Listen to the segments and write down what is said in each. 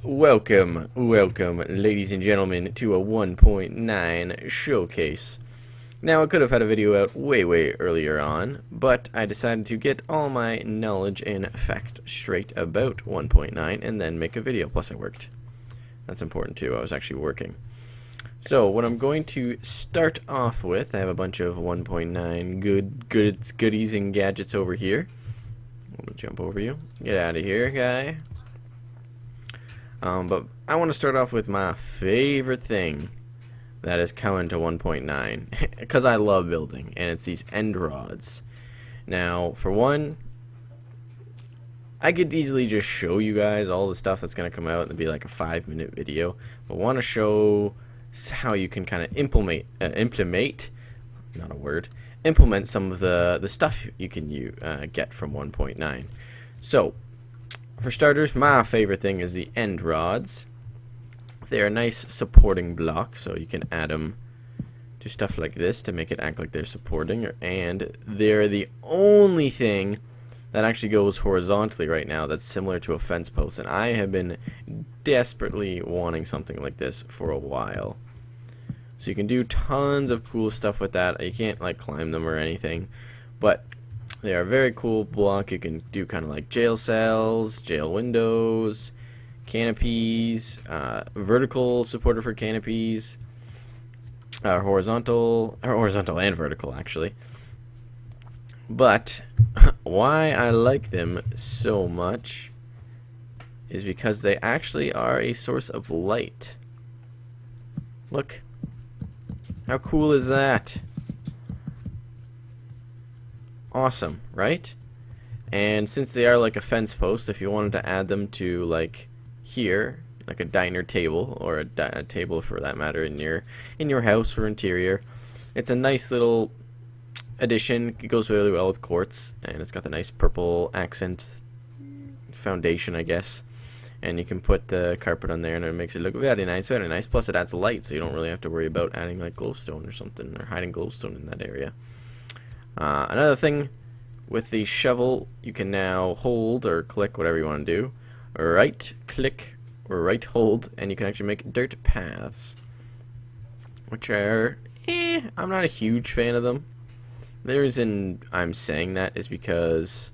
Welcome, ladies and gentlemen, to a 1.9 showcase. Now, I could have had a video out way earlier on, but I decided to get all my knowledge and fact straight about 1.9 and then make a video. Plus, I worked. That's important too. I was actually working. So, what I'm going to start off with, I have a bunch of 1.9 goodies and gadgets over here. Let me jump over you. Get out of here, guy. But I want to start off with my favorite thing that is coming to 1.9 because I love building, and it's these end rods. Now, for one, I could easily just show you guys all the stuff that's going to come out and be like a 5-minute video, but want to show how you can kind of implement some of the stuff you can get from 1.9. So, for starters, my favorite thing is the end rods. They're a nice supporting block, so you can add them to stuff like this to make it act like they're supporting, and they're the only thing that actually goes horizontally right now that's similar to a fence post, and I have been desperately wanting something like this for a while. So you can do tons of cool stuff with that. You can't like climb them or anything, but they are a very cool block. You can do kind of like jail cells, jail windows, canopies, vertical supporter for canopies, horizontal and vertical actually. But why I like them so much is because they actually are a source of light. Look, how cool is that? Awesome, right? And since they are like a fence post, if you wanted to add them to like here, like a diner table or a table for that matter in your house or interior, it's a nice little addition. It goes really well with quartz, and it's got the nice purple accent foundation, I guess. And you can put the carpet on there, and it makes it look very nice, very nice. Plus, it adds light, so you don't really have to worry about adding like glowstone or something, or hiding glowstone in that area. Another thing with the shovel, you can now hold or click, whatever you want to do. Right click or right hold, and you can actually make dirt paths, which are, I'm not a huge fan of them. The reason I'm saying that is because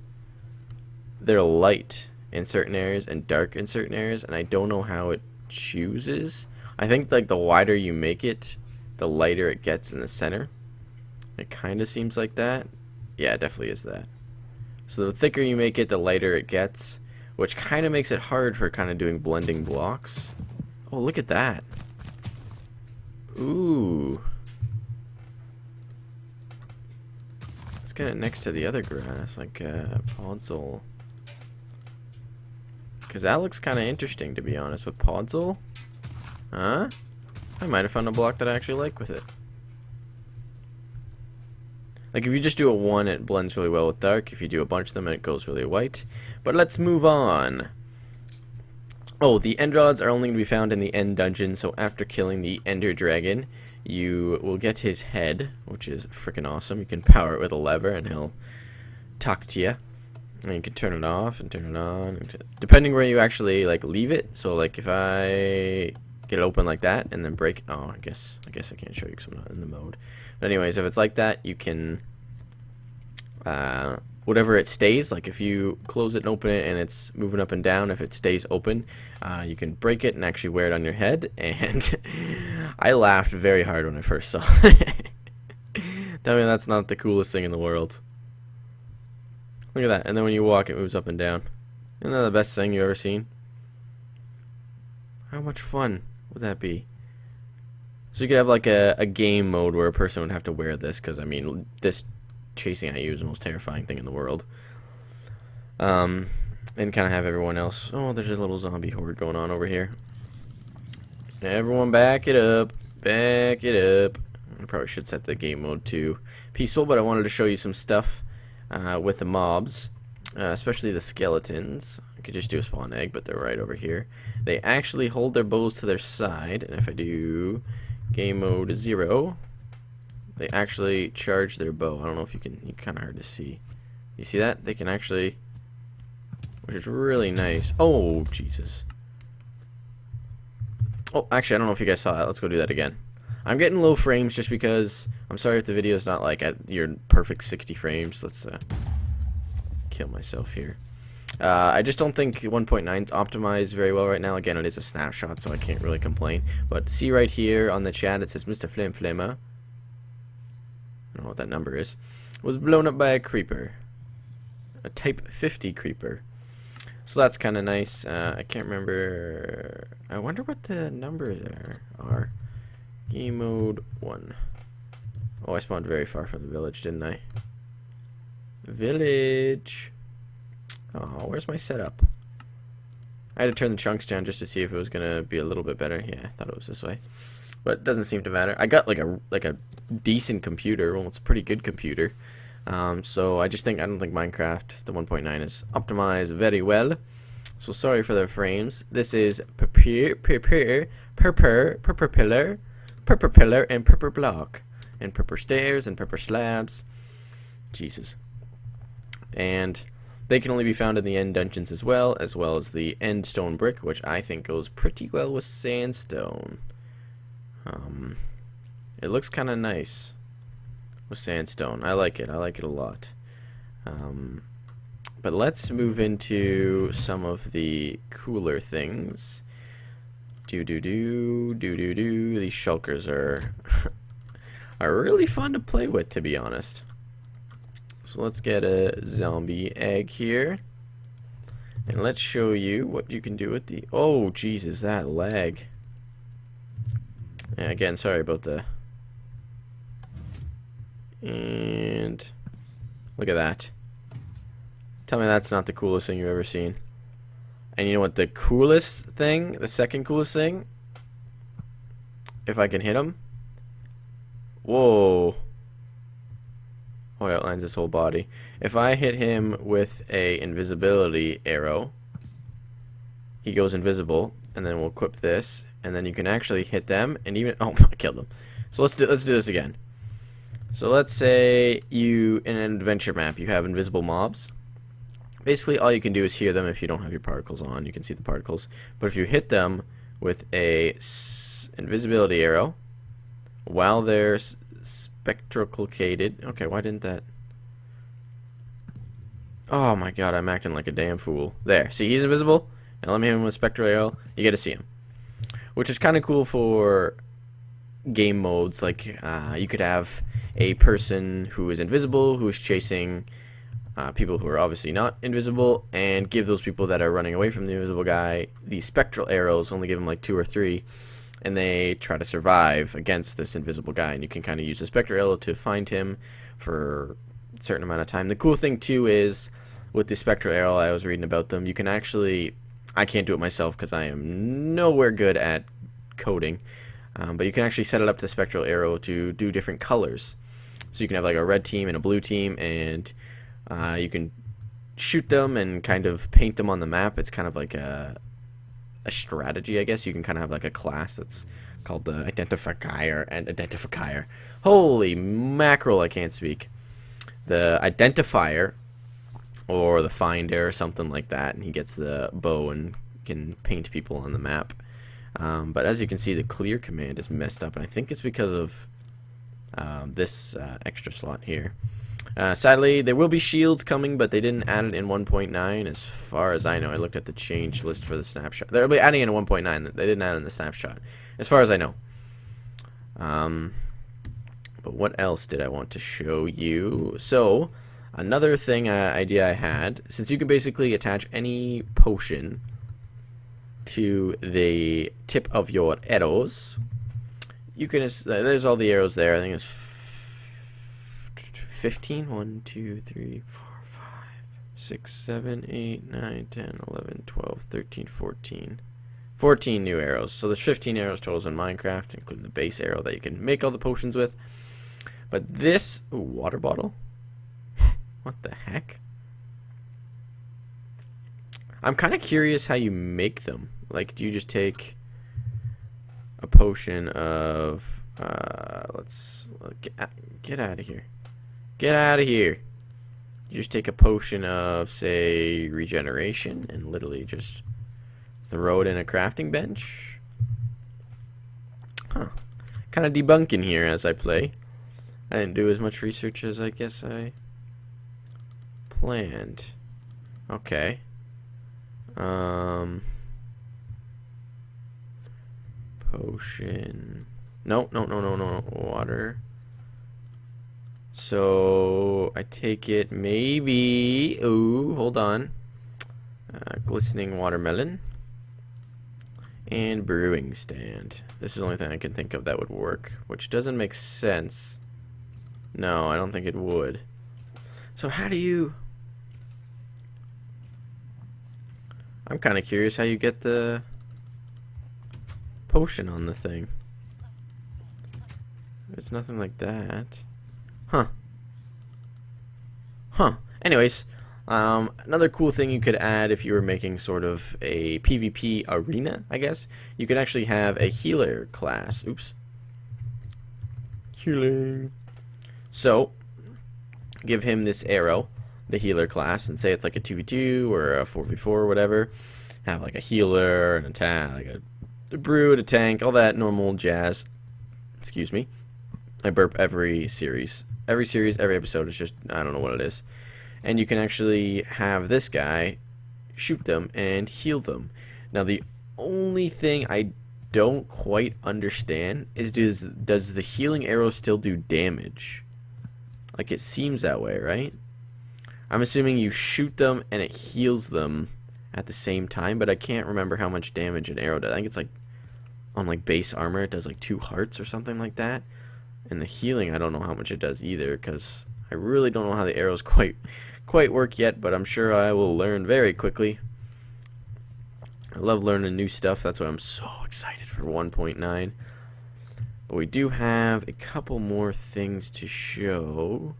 they're light in certain areas and dark in certain areas, and I don't know how it chooses. I think like the wider you make it, the lighter it gets in the center. It kind of seems like that. Yeah, it definitely is that. So the thicker you make it, the lighter it gets, which kind of makes it hard for kind of doing blending blocks. Oh, look at that. Ooh. Let's get it next to the other grass, like podzol. Because that looks kind of interesting, to be honest, with podzol. Huh? I might have found a block that I actually like with it. Like, if you just do a one, it blends really well with dark. If you do a bunch of them, it goes really white. But let's move on. Oh, the end rods are only going to be found in the end dungeon, so after killing the ender dragon, you will get his head, which is freaking awesome. You can power it with a lever, and he'll talk to you. And you can turn it off and turn it on, depending where you actually, like, leave it. So, like, if I get it open like that and then break, oh, I guess I can't show you because I'm not in the mode. But anyways, if it's like that, you can whatever it stays, like if you close it and open it and it's moving up and down, if it stays open, you can break it and actually wear it on your head. And I laughed very hard when I first saw it. Tell me that's not the coolest thing in the world. Look at that. And then when you walk, it moves up and down. Isn't that the best thing you've ever seen? How much fun would that be? So you could have like a game mode where a person would have to wear this, because I mean, this chasing at you is the most terrifying thing in the world. And kind of have everyone else. Oh, there's a little zombie horde going on over here. Everyone back it up. Back it up. I probably should set the game mode to peaceful, but I wanted to show you some stuff with the mobs, especially the skeletons. I could just do a spawn egg, but they're right over here. They actually hold their bows to their side, and if I do game mode 0, they actually charge their bow. I don't know if you can, it's kind of hard to see. You see that? They can actually, which is really nice. Oh, Jesus. Oh, actually, I don't know if you guys saw that. Let's go do that again. I'm getting low frames just because I'm sorry if the video is not like at your perfect 60 frames. Let's kill myself here. I just don't think 1.9 is optimized very well right now. Again, it is a snapshot, so I can't really complain. But see right here on the chat, it says Mr. Flame Flamer. I don't know what that number is. Was blown up by a creeper. A Type 50 creeper. So that's kind of nice. I can't remember. I wonder what the numbers are. Game mode 1. Oh, I spawned very far from the village, didn't I? Village. Oh, where's my setup? I had to turn the chunks down just to see if it was gonna be a little bit better. Yeah, I thought it was this way, but it doesn't seem to matter. I got like a decent computer. Well, it's a pretty good computer. So I don't think Minecraft the 1.9 is optimized very well. So sorry for the frames. This is purple pillar, and purple block, and purple stairs, and purple slabs. Jesus. And they can only be found in the end dungeons as well as the end stone brick, which I think goes pretty well with sandstone. It looks kind of nice with sandstone. I like it. I like it a lot. But let's move into some of the cooler things. These shulkers are are really fun to play with, to be honest. So let's get a zombie egg here, and let's show you what you can do with the. Oh, Jesus, that lag. Yeah, again, sorry about the. And look at that. Tell me that's not the coolest thing you've ever seen. And you know what the coolest thing, the second coolest thing? If I can hit him. Whoa. Oh, it outlines his whole body. If I hit him with a invisibility arrow, he goes invisible, and then we'll equip this, and then you can actually hit them, and even I killed them. So let's do this again. So let's say in an adventure map you have invisible mobs. Basically, all you can do is hear them if you don't have your particles on. You can see the particles, but if you hit them with a invisibility arrow while they're spectroculated. Okay, why didn't that? Oh my god, I'm acting like a damn fool. There, see, he's invisible. Now let me hit him with a spectral arrow. You get to see him, which is kind of cool for game modes. Like you could have a person who is invisible who is chasing people who are obviously not invisible, and give those people that are running away from the invisible guy these spectral arrows. Only give them like 2 or 3. And they try to survive against this invisible guy, and you can kind of use the spectral arrow to find him for a certain amount of time. The cool thing too is with the spectral arrow, I was reading about them, you can actually, I can't do it myself because I am nowhere good at coding, but you can actually set it up to spectral arrow to do different colors. So you can have like a red team and a blue team, and you can shoot them and kind of paint them on the map. It's kind of like a strategy, I guess. You can kind of have like a class that's called the identifier. Holy mackerel, I can't speak. The identifier, or the finder, or something like that, and he gets the bow and can paint people on the map. But as you can see, the clear command is messed up, and I think it's because of this extra slot here. Sadly, there will be shields coming, but they didn't add it in 1.9 as far as I know. I looked at the change list for the snapshot. They'll be adding it in 1.9. They didn't add it in the snapshot, as far as I know. But what else did I want to show you? So, another idea I had, since you can basically attach any potion to the tip of your arrows, you can, there's all the arrows there. I think it's 15, 1, 2, 3, 4, 5, 6, 7, 8, 9, 10, 11, 12, 13, 14. 14 new arrows. So there's 15 arrows total in Minecraft, including the base arrow that you can make all the potions with. But this water bottle? What the heck? I'm kind of curious how you make them. Like, do you just take a potion of let's get out of here. Get out of here. You just take a potion of, say, regeneration and literally just throw it in a crafting bench? kind of debunking here as I play. I didn't do as much research as I guess I planned. Okay. Potion. No, no, no, no, no. Water. So I take it maybe. Ooh, hold on. Glistening watermelon. And brewing stand. This is the only thing I can think of that would work, which doesn't make sense. No, I don't think it would. So how do you... I'm kind of curious how you get the potion on the thing. It's nothing like that. Huh. Huh. Anyways, another cool thing you could add if you were making sort of a PvP arena, I guess, you could actually have a healer class. Oops. Healing. So, give him this arrow, the healer class, and say it's like a 2v2 or a 4v4 or whatever. Have like a healer, an attack, like a brood, a tank, all that normal jazz. Excuse me. I burp every series. Every series, every episode is just, I don't know what it is. And you can actually have this guy shoot them and heal them. Now the only thing I don't quite understand is does the healing arrow still do damage? Like it seems that way, right? I'm assuming you shoot them and it heals them at the same time, but I can't remember how much damage an arrow does. I think it's like on like base armor it does like 2 hearts or something like that. And the healing I don't know how much it does either, because I really don't know how the arrows quite work yet, but I'm sure I will learn very quickly. I love learning new stuff. That's why I'm so excited for 1.9. But we do have a couple more things to show.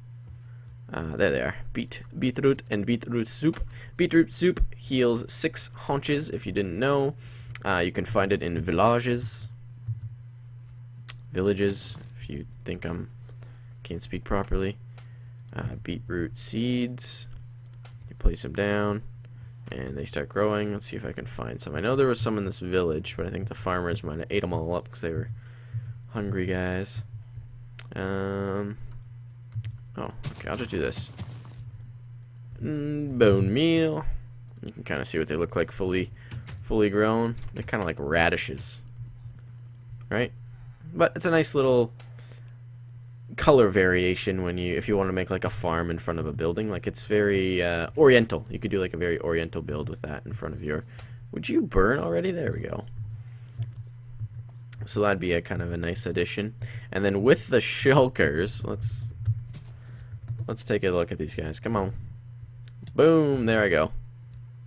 There they are. Beetroot and beetroot soup. Beetroot soup heals 6 haunches, if you didn't know. You can find it in villages, if you think can't speak properly. Beetroot seeds. You place them down, and they start growing. Let's see if I can find some. I know there was some in this village, but I think the farmers might have ate them all up because they were hungry guys. Oh, okay, I'll just do this. Bone meal. You can kind of see what they look like fully grown. They're kind of like radishes, right? But it's a nice little color variation if you want to make like a farm in front of a building. Like it's very oriental. You could do like a very oriental build with that in front of your... Would you burn already? There we go. So that'd be a kind of a nice addition. And then with the shulkers, let's take a look at these guys. Come on. Boom, there I go.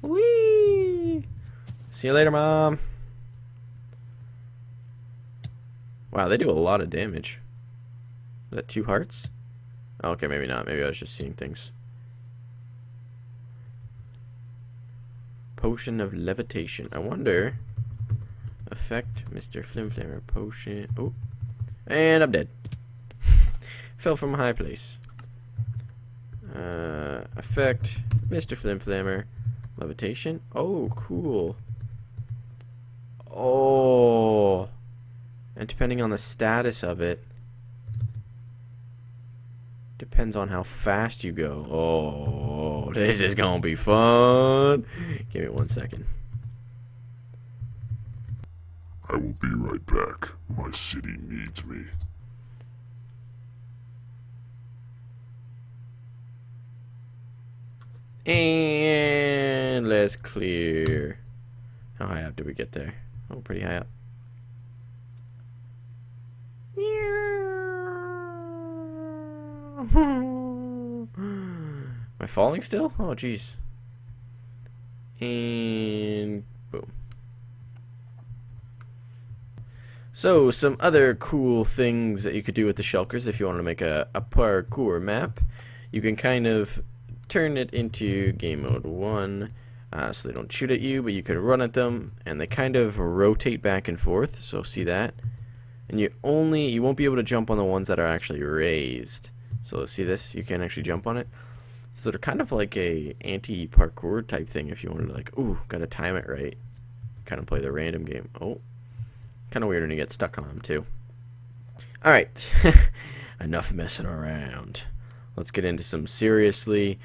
Whee! See you later, Mom. Wow, they do a lot of damage. Is that 2 hearts? Okay, maybe not. Maybe I was just seeing things. Potion of levitation. I wonder. Effect, Mr. Flimflamer. Potion. Oh. And I'm dead. Fell from a high place. Effect, Mr. Flimflamer. Levitation. Oh, cool. Oh. And depending on the status of it, depends on how fast you go. Oh, this is gonna be fun. Give me 1 second. I will be right back. My city needs me. And let's clear. How high up did we get there? Oh, pretty high up. Am I falling still? Oh, jeez. And boom. So, some other cool things that you could do with the shulkers if you want to make a parkour map. You can kind of turn it into game mode 1, so they don't shoot at you, but you can run at them, and they kind of rotate back and forth, so see that? And you won't be able to jump on the ones that are actually raised. So see this? You can't actually jump on it. So they're kind of like a anti-parkour type thing if you wanted to, like, ooh, gotta time it right. Kind of play the random game. Oh. Kind of weird when you get stuck on them too. Alright, enough messing around. Let's get into some seriously.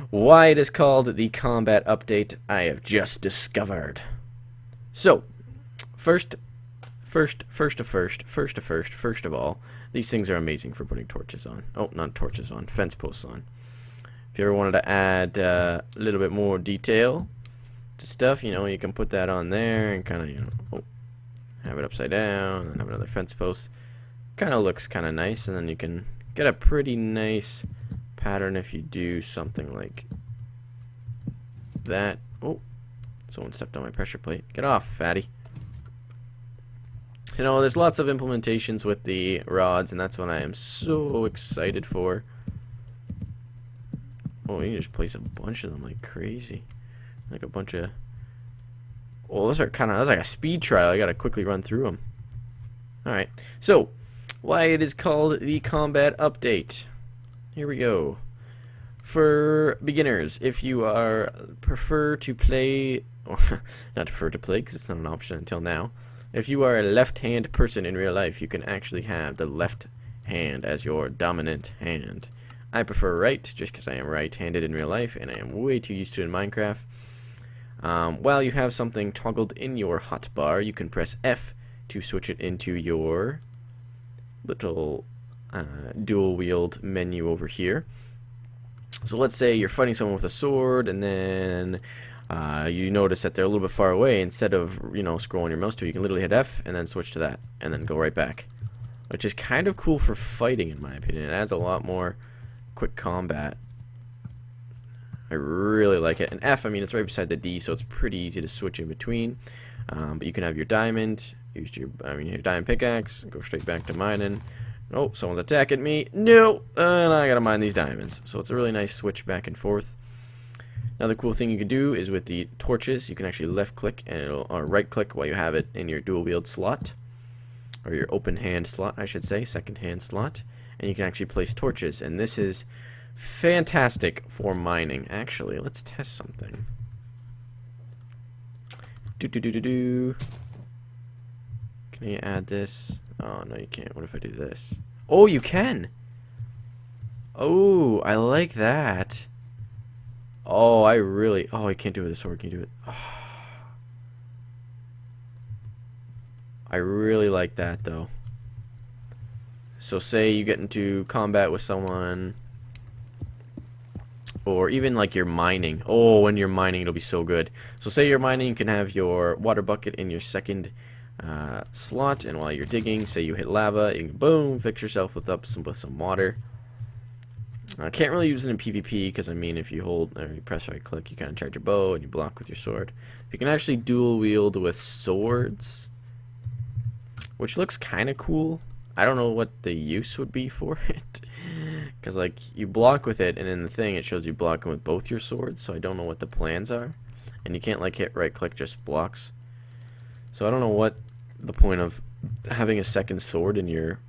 Why it is called the combat update, I have just discovered. So, first of all, these things are amazing for putting torches on. Oh, not torches on, fence posts on. If you ever wanted to add a little bit more detail to stuff, you know, you can put that on there and kind of, you know, have it upside down and have another fence post. Kind of looks kind of nice, and then you can get a pretty nice pattern if you do something like that. Oh, someone stepped on my pressure plate. Get off, fatty. You know, there's lots of implementations with the rods, and that's what I am so excited for. Oh, you can just place a bunch of them like crazy. Like a bunch of... Well, those are kind of... That's like a speed trial. I gotta quickly run through them. Alright, so... Why it is called the combat update. Here we go. For beginners, if you are prefer to play... Or not prefer to play, because it's not an option until now. If you are a left-hand person in real life, you can actually have the left hand as your dominant hand. I prefer right, just because I am right-handed in real life, and I am way too used to it in Minecraft. While you have something toggled in your hotbar, you can press F to switch it into your little dual-wield menu over here. So let's say you're fighting someone with a sword, and then you notice that they're a little bit far away. Instead of, you know, scrolling your mouse to, you can literally hit F and then switch to that, and then go right back, which is kind of cool for fighting, in my opinion. It adds a lot more quick combat. I really like it. And F, I mean, it's right beside the D, so it's pretty easy to switch in between. But you can have your diamond, your diamond pickaxe, go straight back to mining. Oh, someone's attacking me. No, and I gotta mine these diamonds. So it's a really nice switch back and forth. Another cool thing you can do is with the torches, you can actually left click and or right click while you have it in your dual wield slot, or your open hand slot, I should say, second hand slot, and you can actually place torches. And this is fantastic for mining. Actually, let's test something. Can you add this? Oh, no, you can't. What if I do this? Oh, you can! Oh, I like that. Oh, oh, I can't do it with a sword. Can you do it? Oh. I really like that, though. So say you get into combat with someone, or even like you're mining. Oh, when you're mining, it'll be so good. So say you're mining, you can have your water bucket in your second slot, and while you're digging, say you hit lava, you can boom, fix yourself with some water. I can't really use it in PvP because, I mean, if you hold or you press right click, you kind of charge your bow and you block with your sword. You can actually dual wield with swords, which looks kind of cool. I don't know what the use would be for it, because like you block with it, and in the thing it shows you blocking with both your swords. So I don't know what the plans are, and you can't like hit right click, just blocks. So I don't know what the point of having a second sword in your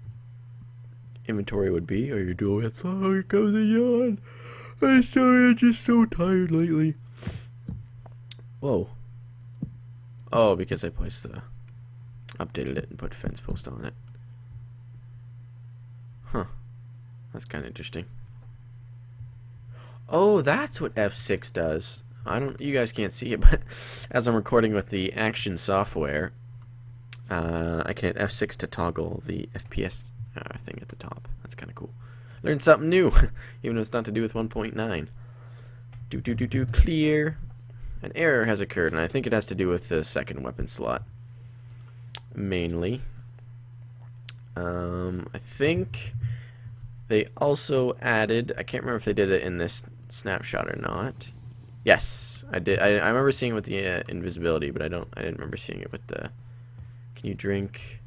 inventory would be, or your dual wield. Oh, here comes a yawn. I'm sorry, I'm just so tired lately. Whoa. Oh, because I placed updated it and put fence post on it. Huh. That's kind of interesting. Oh, that's what F6 does. You guys can't see it, but as I'm recording with the Action software, I can hit F6 to toggle the FPS thing at the top. That's kind of cool. Learned something new, even though it's not to do with 1.9. Clear. An error has occurred, and I think it has to do with the second weapon slot, mainly. I think they also added, I can't remember if they did it in this snapshot or not. Yes, I did. I remember seeing it with the invisibility, but I didn't remember seeing it with the, can you drink?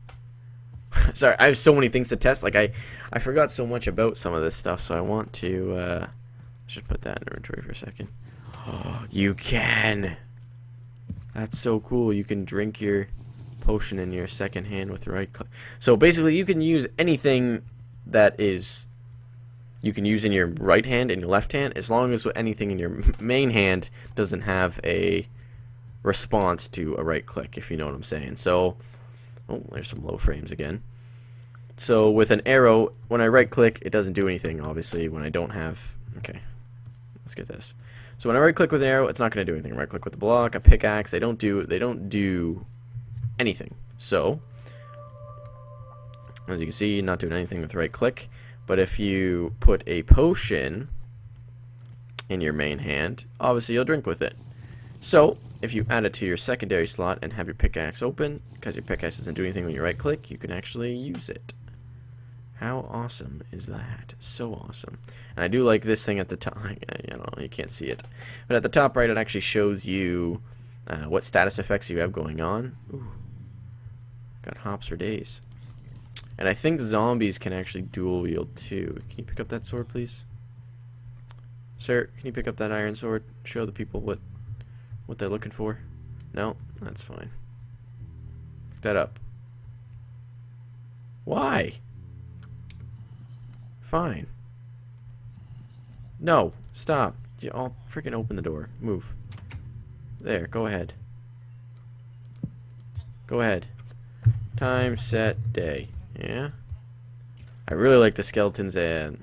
Sorry, I have so many things to test. Like I forgot so much about some of this stuff, so I want to I should put that in inventory for a second. Oh, you can. That's so cool. You can drink your potion in your second hand with the right click. So basically you can use anything that is you can use in your right hand and your left hand, as long as anything in your main hand doesn't have a response to a right click, if you know what I'm saying. So, oh, there's some low frames again. So with an arrow, when I right click, it doesn't do anything, obviously, when I don't have... Okay, let's get this. So when I right click with an arrow, it's not going to do anything. Right click with a block, a pickaxe, they don't do anything. So, as you can see, not doing anything with right click. But if you put a potion in your main hand, obviously you'll drink with it. So, if you add it to your secondary slot and have your pickaxe open, because your pickaxe doesn't do anything when you right click, you can actually use it. How awesome is that? So awesome. And I do like this thing at the top. I don't know, you can't see it. But at the top right, it actually shows you what status effects you have going on. Ooh. Got hops for days. And I think zombies can actually dual wield too. Can you pick up that sword, please? Sir, can you pick up that iron sword? Show the people what they're looking for. No? That's fine. Pick that up. Why? Fine. No, stop. I'll freaking open the door. Move. There, go ahead. Go ahead. Time, set, day. Yeah? I really like the skeletons and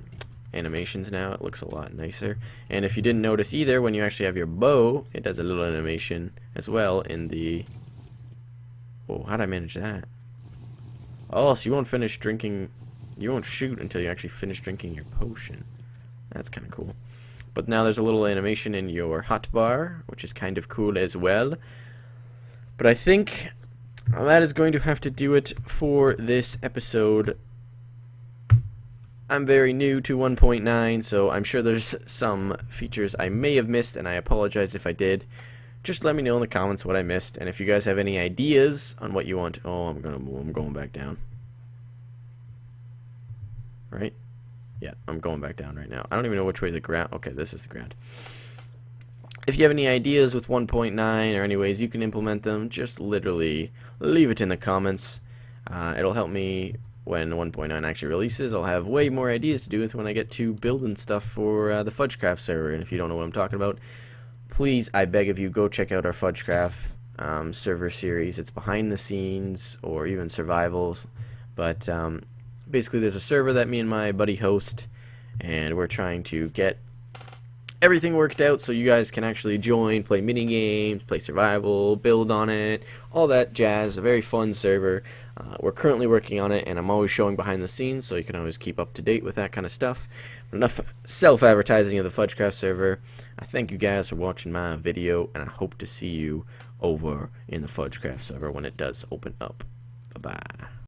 animations now. It looks a lot nicer. And if you didn't notice either, when you actually have your bow, it does a little animation as well in the... Oh, how'd I manage that? Oh, so you won't finish drinking... You won't shoot until you actually finish drinking your potion. That's kind of cool. But now there's a little animation in your hotbar, which is kind of cool as well. But I think that is going to have to do it for this episode. I'm very new to 1.9, so I'm sure there's some features I may have missed, and I apologize if I did. Just let me know in the comments what I missed, and if you guys have any ideas on what you want... Oh, I'm going back down. Right? Yeah, I'm going back down right now. I don't even know which way the ground... Okay, this is the ground. If you have any ideas with 1.9 or any ways you can implement them, just literally leave it in the comments. It'll help me when 1.9 actually releases. I'll have way more ideas to do with when I get to building stuff for the FudgeCraft server. And if you don't know what I'm talking about, please, I beg of you, go check out our FudgeCraft server series. It's behind the scenes or even survivals. But... basically, there's a server that me and my buddy host, and we're trying to get everything worked out so you guys can actually join, play mini games, play survival, build on it, all that jazz. A very fun server. We're currently working on it, and I'm always showing behind the scenes, so you can always keep up to date with that kind of stuff. But enough self-advertising of the FudgeCraft server. I thank you guys for watching my video, and I hope to see you over in the FudgeCraft server when it does open up. Bye-bye.